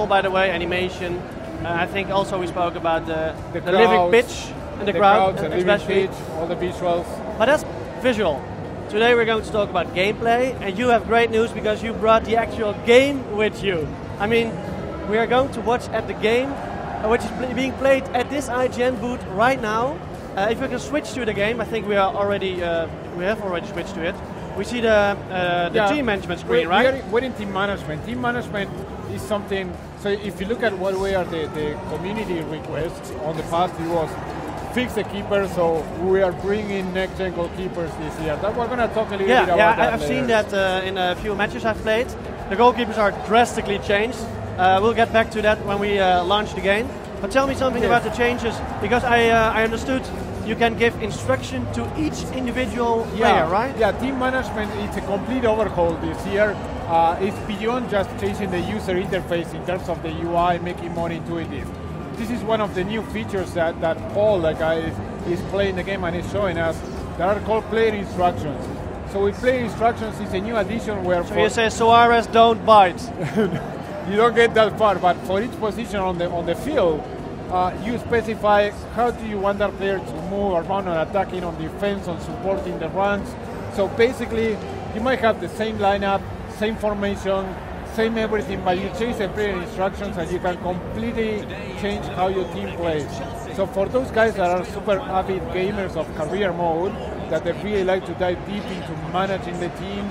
by the way, animation. I think also we spoke about the crowds, living pitch and the crowd, and especially. pitch, all the visuals. But that's visual. Today we're going to talk about gameplay, and you have great news because you brought the actual game with you. I mean, we are going to watch at the game, which is being played at this IGN booth right now. If we can switch to the game, I think we have already switched to it. We see the team management screen, right? We're in team management. Team management is something. So if you look at what were the community requests on the past, it was fix the keeper. So we are bringing NextGen goalkeepers this year. That we're going to talk a little bit about that. Yeah, I've seen that in a few matches I've played. The goalkeepers are drastically changed. We'll get back to that when we launch the game. But tell me something about the changes, because I understood you can give instruction to each individual player, right? Yeah, team management, it's a complete overhaul this year. It's beyond just changing the user interface in terms of the UI, making more intuitive. This is one of the new features that Paul, the guy, is playing the game and is showing us, that are called player instructions. So with player instructions, it's a new addition where... So you say, Suarez, don't bite. You don't get that far, but for each position on the field, you specify how do you want that player to move around on attacking, on defense, on supporting the runs. So basically, you might have the same lineup, same formation, same everything, but you change the player instructions and you can completely change how your team plays. So for those guys that are super avid gamers of career mode, that they really like to dive deep into managing the team,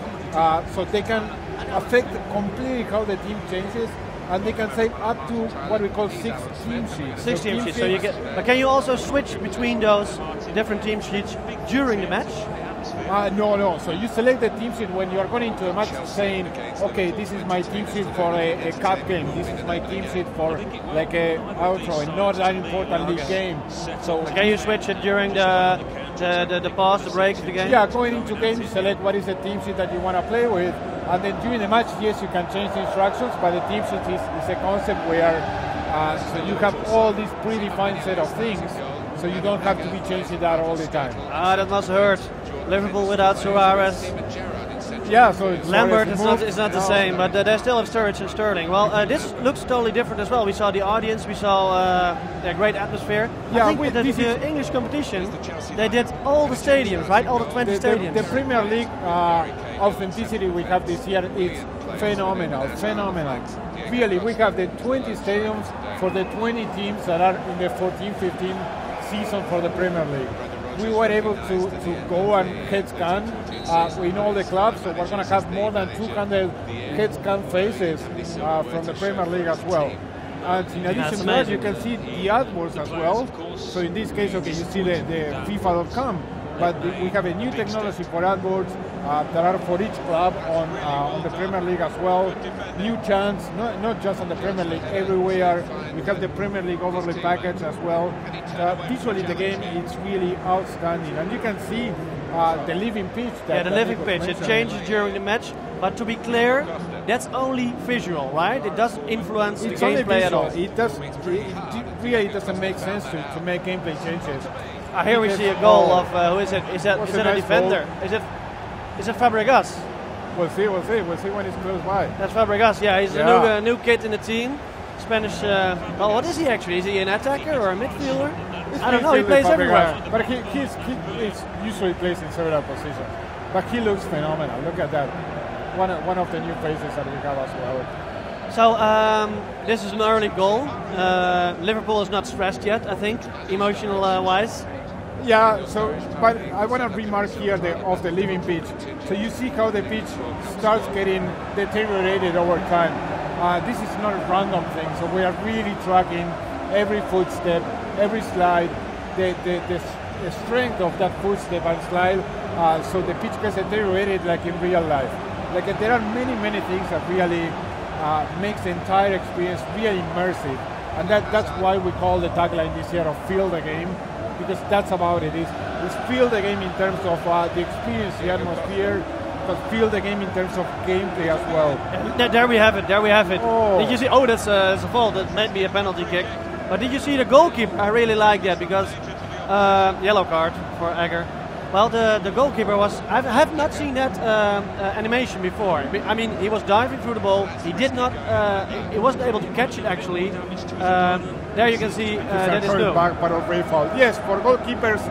so they can affect completely how the team changes, and they can save up to what we call 6 team sheets. 6 team sheets. So you get. But can you also switch between those different team sheets during the match? No. So you select the team sheet when you are going into a match, saying, okay, this is my team sheet for a cup game. This is my team sheet for like a not that important league game. So can you switch it during the pause, the break of the game? Yeah, going into game, you select what is the team sheet that you want to play with, and then during the match, yes, you can change the instructions, but the team sheet is a concept where so you have all these predefined set of things, so you don't have to be changing that all the time. That must hurt. Liverpool without Suarez. Yeah, so Lambert is not the same, but they still have Sturridge and Sterling. Well, this looks totally different as well. We saw the audience, we saw a great atmosphere. Yeah, I think with the English competition, they did all the stadiums, right? All the 20 stadiums. The Premier League authenticity we have this year is phenomenal. Really, we have the 20 stadiums for the 20 teams that are in the 14-15 season for the Premier League. We were able to go and head scan in all the clubs, so we're going to have more than 200 head scan faces from the Premier League as well. And in addition to that, you can see the AdWords as well. So in this case, okay, you see the FIFA.com, but we have a new technology for AdWords that are for each club on the Premier League as well. New chants, not just on the Premier League, everywhere. We have the Premier League overlay package as well. Visually, the game is really outstanding, and you can see the living pitch. The living pitch. It changes during the match, but to be clear, that's only visual, right? It doesn't influence the gameplay at all. It really doesn't make sense to make gameplay changes. Here we see a goal of who is it? Is that a defender? Goal? Is it Fabregas? We'll see when he's close by. That's Fabregas. Yeah, he's a new kid in the team. Spanish. Well, what is he actually? Is he an attacker or a midfielder? I don't know. He plays everywhere. But he usually plays in several positions. But he looks phenomenal. Look at that. One of the new faces that we have as well. So this is an early goal. Liverpool is not stressed yet, I think, emotional wise. Yeah, but I want to remark here of the living pitch. So you see how the pitch starts getting deteriorated over time. This is not a random thing, so we are really tracking every footstep, every slide, the strength of that footstep and slide, so the pitch gets deteriorated like in real life. Like there are many things that really makes the entire experience really immersive, and that's why we call the tagline this year of Feel the Game, because that's about it. It's feel the game in terms of the experience, the atmosphere, but feel the game in terms of gameplay as well. There we have it. Oh. Did you see? Oh, that's a fault. That might be a penalty kick. But did you see the goalkeeper? I really like that because yellow card for Egger. Well, the goalkeeper was. I have not seen that animation before. I mean, he was diving through the ball. He did not. He wasn't able to catch it actually. There you can see that is new. Back, but already foul. Yes, for goalkeepers,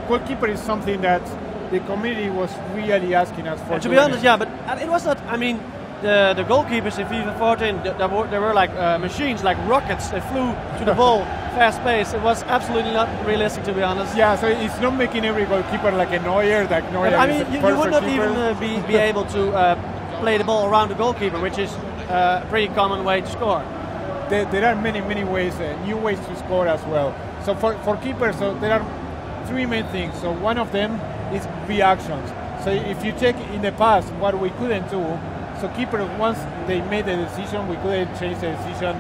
goalkeeper is something that the community was really asking us for. And to be honest, yeah, but it was not. I mean, the goalkeepers in FIFA 14, they were like machines, like rockets. They flew to the ball fast pace. It was absolutely not realistic, to be honest. Yeah, so it's not making every goalkeeper like a Neuer. Like Neuer I mean, is a you would not keeper. even be able to play the ball around the goalkeeper, which is a pretty common way to score. There are many ways, new ways to score as well. So for keepers, so there are three main things. So one of them is reactions. So if you check in the past what we couldn't do, so keeper, once they made the decision, we couldn't change the decision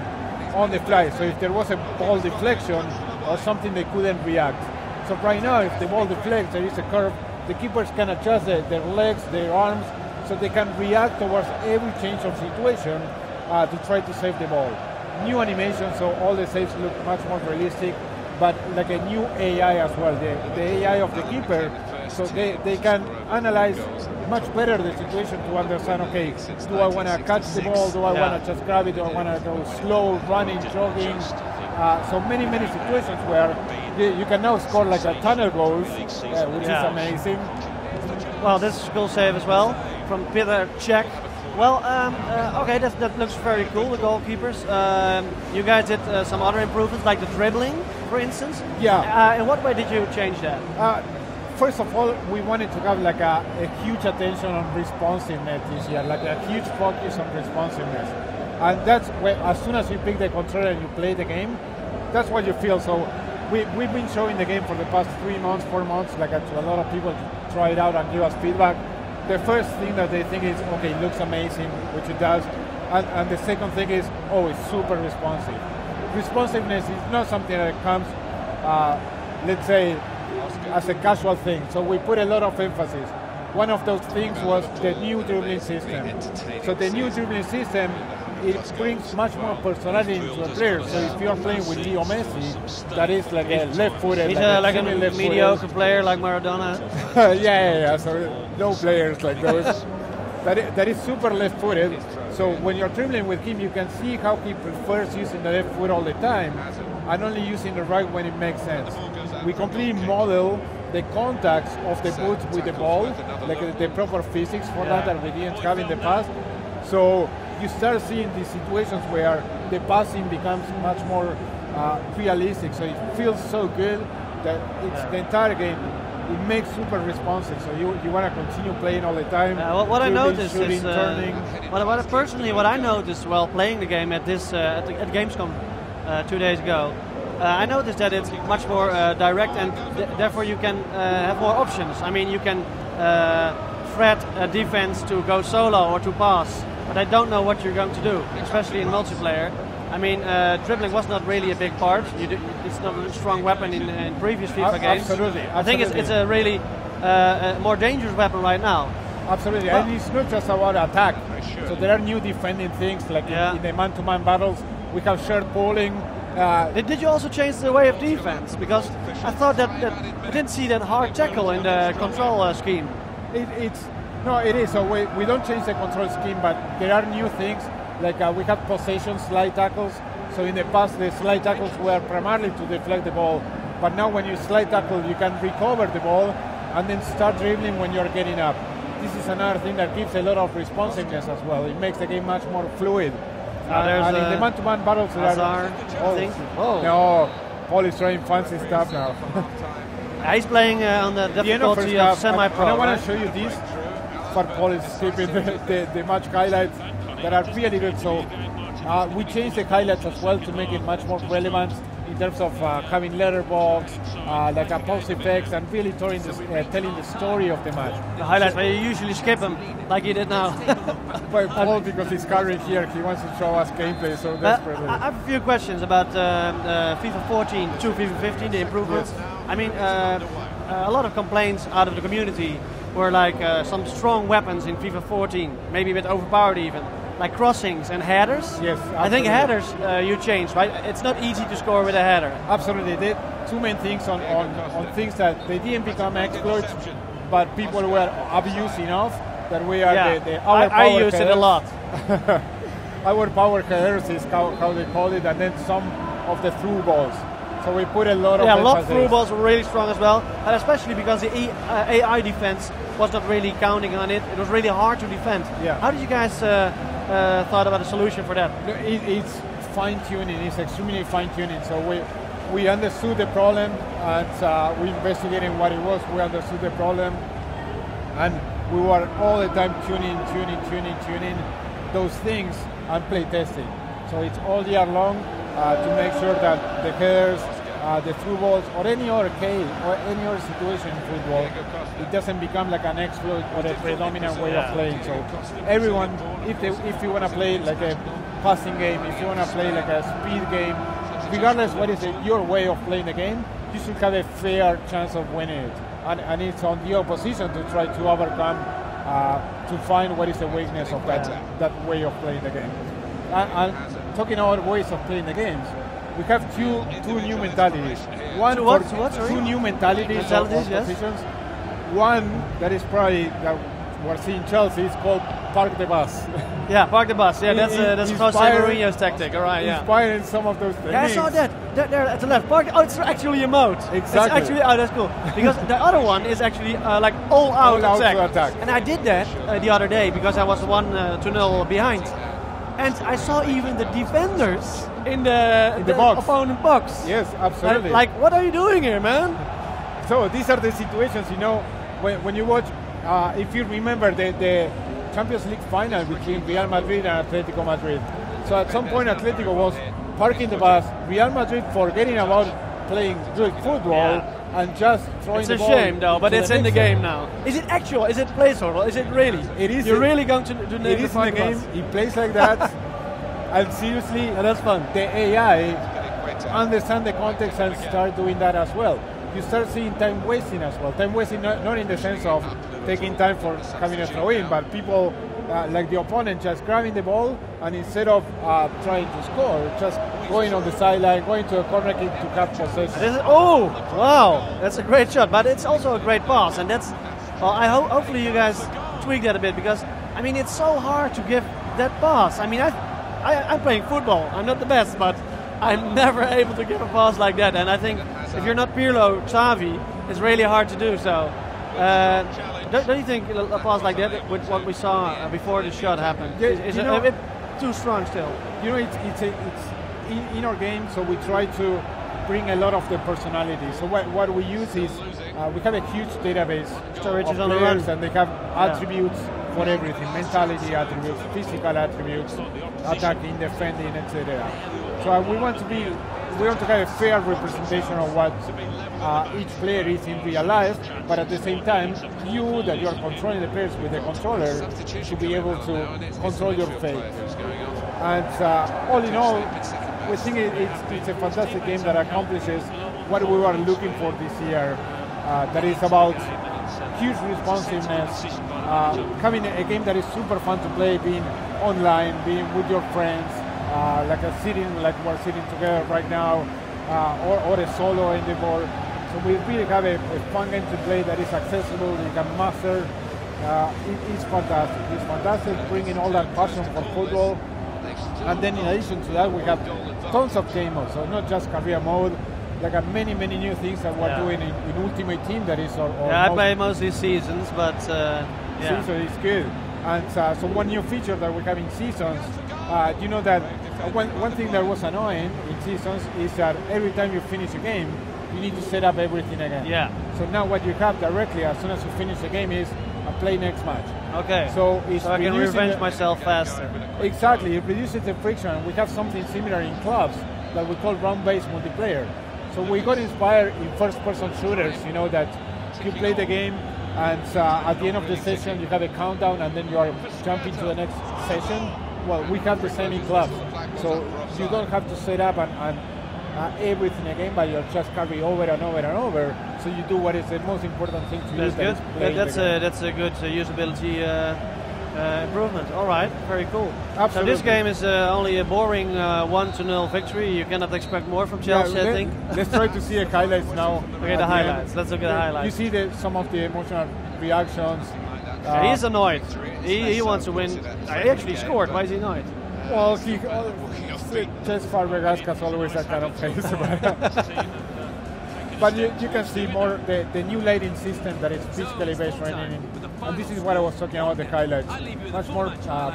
on the fly. So if there was a ball deflection or something, they couldn't react. So right now, if the ball deflects, there is a curve, the keepers can adjust their legs, their arms, so they can react towards every change of situation to try to save the ball. New animation, so all the saves look much more realistic, but like a new AI as well, the AI of the keeper, so they can analyze much better the situation to understand, okay, do I want to catch the ball, do I want to just grab it, do I want to go slow, running, jogging, so many situations where you can now score like a tunnel goals, which is amazing. Well, this is a cool save as well from Peter Cech. Well, okay, that looks very cool, the goalkeepers. You guys did some other improvements, like the dribbling, for instance. Yeah. In what way did you change that? First of all, we wanted to have like a huge attention on responsiveness this year, like a huge focus on responsiveness. And that's where, as soon as you pick the controller and you play the game, that's what you feel. So we've been showing the game for the past 3 months, 4 months, like to a lot of people to try it out and give us feedback. The first thing that they think is, okay, it looks amazing, which it does. And the second thing is, oh, it's super responsive. Responsiveness is not something that comes, let's say, as a casual thing. So we put a lot of emphasis. One of those things was the new dribbling system. So the new dribbling system, it brings much more personality into a player. So if you're playing with Leo Messi, that is like a left-footed. He's like a mediocre player like Maradona. yeah. So no players like those. that is super left-footed. So when you're dribbling with him, you can see how he prefers using the left foot all the time and only using the right when it makes sense. We completely model the contacts of the boots with the ball, like the proper physics for that we didn't have in the past. So you start seeing these situations where the passing becomes much more realistic. So it feels so good that it's the entire game. It makes super responsive, so you want to continue playing all the time. What I noticed shooting, is, turning. What I noticed while playing the game at at Gamescom 2 days ago, I noticed that it's much more direct, and therefore you can have more options. I mean, you can threat a defense to go solo or to pass, but I don't know what you're going to do, especially in multiplayer. I mean, dribbling was not really a big part. It's not a strong weapon in previous FIFA games. Absolutely. I think it's a really more dangerous weapon right now. Absolutely, and it's not just about attack. So there are new defending things, like in the man-to-man battles, we have shared polling. Did you also change the way of defense? Because I thought that I didn't see that hard tackle in the control scheme. It is. So we don't change the control scheme, but there are new things. Like we have possession slide tackles. So in the past, the slide tackles were primarily to deflect the ball. But now when you slide tackle, you can recover the ball and then start dribbling when you're getting up. This is another thing that gives a lot of responsiveness as well. It makes the game much more fluid. And in the man-to-man battles, No, Paul is trying fancy stuff now. He's playing on the difficulty of semi-pro. I want to show you this, but Paul is skipping the match highlights that are really good. So we changed the highlights as well to make it much more relevant in terms of having letterbox, like a pause effects, and really telling the story of the match. The highlights, but you usually skip them, like you did now. But Paul, because he's carrying here, he wants to show us gameplay so desperately. I have a few questions about FIFA 14 to FIFA 15, the improvements. Yes. I mean, a lot of complaints out of the community were like some strong weapons in FIFA 14, maybe a bit overpowered even, like crossings and headers. Yes, absolutely. I think headers you changed, right? It's not easy to score with a header. Absolutely. They did two main things on things that they didn't become exploits, but people were abusing enough that we are our I use it a lot. Our power headers is how they call it, and then some of the through balls. So we put a lot of emphasis. A lot of through balls were really strong as well, and especially because the AI defense was not really counting on it. It was really hard to defend. Yeah. How did you guys thought about a solution for that? It's fine-tuning. It's extremely fine-tuning. So we understood the problem, and we investigated what it was. We understood the problem, and we were all the time tuning those things and play testing. So it's all year long to make sure that the headers, the through balls, or any other case or any other situation in football, it doesn't become like an exploit or a predominant way of playing. So everyone, if you want to play like a passing game, if you want to play like a speed game, regardless what is your way of playing the game, you should have a fair chance of winning it. And it's on the opposition to try to overcome, to find what is the weakness of that way of playing the game. And talking about ways of playing the games, we have two new mentalities. Two new mentalities of positions. One that is probably that we're seeing Chelsea is called park the bus. Yeah, park the bus. Yeah, that's Jose Mourinho's tactic. All right, yeah. Inspiring some of those things. Yeah, I saw that. There at the left. Park. Oh, it's actually a mode. Exactly. It's actually, that's cool. Because the other one is actually like all-out attack. And I did that the other day because I was 1-0 behind. And I saw even the defenders in the box. Opponent box. Yes, absolutely. Like, what are you doing here, man? So these are the situations, when you watch, if you remember the Champions League final between Real Madrid and Atletico Madrid. So at some point Atletico was parking the bus, Real Madrid forgetting about playing good football and just throwing the ball. It's a shame though, but it's in the game now. Is it actual? Is it placeholder? Is it really? It is. You're really going to do it is in the game. He plays like that. And seriously, that's fun. The AI understand the context and start doing that as well. You start seeing time wasting as well. Time wasting not in the sense of taking time for having a throw in, but people like the opponent just grabbing the ball and instead of trying to score, just going on the sideline, going to a corner kick to catch possession. Oh, wow, that's a great shot, but it's also a great pass, and that's. Well, hopefully you guys tweak that a bit because I mean it's so hard to give that pass. I mean I'm playing football. I'm not the best, but I'm never able to give a pass like that. And I think if you're not Pirlo, Xavi, it's really hard to do so. Don't you think a pass like that, with what we saw before the shot happened, is a bit too strong still? It's in our game, so we try to bring a lot of the personality. So what we use is we have a huge database of players, and they have attributes for everything: mentality attributes, physical attributes, attacking, defending, etc. So we want to have a fair representation of what each player is in real life, but at the same time, you that you are controlling the players with the controller should be able to control your fate. And all in all, we think it's a fantastic game that accomplishes what we were looking for this year. That is about huge responsiveness, having a game that is super fun to play, being online, being with your friends, like we're sitting together right now, or a solo in the board. So we really have a fun game to play that is accessible, you can master. It's fantastic. It's fantastic, bringing all that passion for football. And then in addition to that, we have tons of game modes, so not just career mode. There are many new things that we're doing in Ultimate Team. That is our I play mostly seasons, but season is good. And so one new feature that we have in seasons, you know that one thing that was annoying in seasons is that every time you finish a game, you need to set up everything again. Yeah. So now what you have directly as soon as you finish the game is a play next match. Okay. So I can revenge myself faster. Exactly. It reduces the friction. We have something similar in clubs that we call round-based multiplayer. So we got inspired in first-person shooters. You know that you play the game, and at the end of the session you have a countdown, and then you are jumping to the next session. Well, we have the same in clubs. So you don't have to set up and everything again, but you'll just carry over and over and over. So you do what is the most important thing to use. That's good. That's a good usability improvement. All right, very cool. Absolutely. So this game is only a boring 1-0 victory. You cannot expect more from Chelsea, I think. Let's try to see the highlights now. Okay, the highlights. Let's look at the highlights. You see some of the emotional reactions. He's annoyed. He wants to win. He actually scored. Why is he annoyed? Well, Cesc Fabregas has always that kind of face. But you can see more the new lighting system that is physically based training, and this is what I was talking about, the highlights. Much more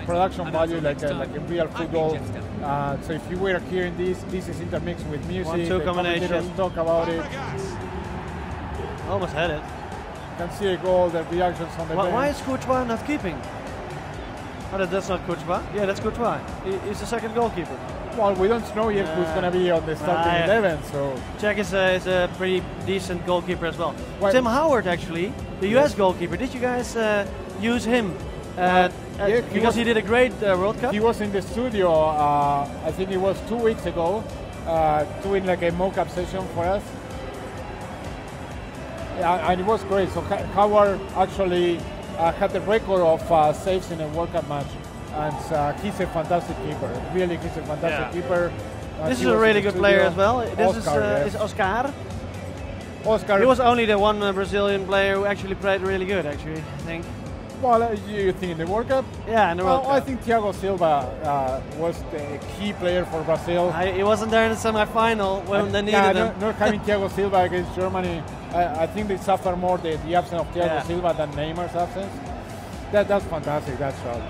production value, like a real football. So if you were hearing this is intermixed with music. 1-2 combination. Talk about it. Almost had it. You can see a goal, the reactions on the bench. Why is Courtois not keeping? Oh, that's not Courtois. Yeah, that's Courtois. He's the second goalkeeper. Well, we don't know yet who's going to be on the starting 11, so... Czech is a pretty decent goalkeeper as well. Tim Howard, actually, the US goalkeeper. Did you guys use him? Because he did a great World Cup? He was in the studio, I think it was 2 weeks ago, doing like a mock-up session for us. Yeah, and it was great. So Howard actually had the record of saves in a World Cup match. And he's a fantastic keeper. Really, he's a fantastic keeper. This is a really good player as well. This is Oscar. Oscar. He was only the one Brazilian player who actually played really good, actually, I think. Well, you think in the World Cup? Yeah, in the World Cup. I think Thiago Silva was the key player for Brazil. He wasn't there in the semi-final when they needed him. Not having Thiago Silva against Germany, I think they suffer more the absence of Thiago Silva than Neymar's absence. That's fantastic, that's right.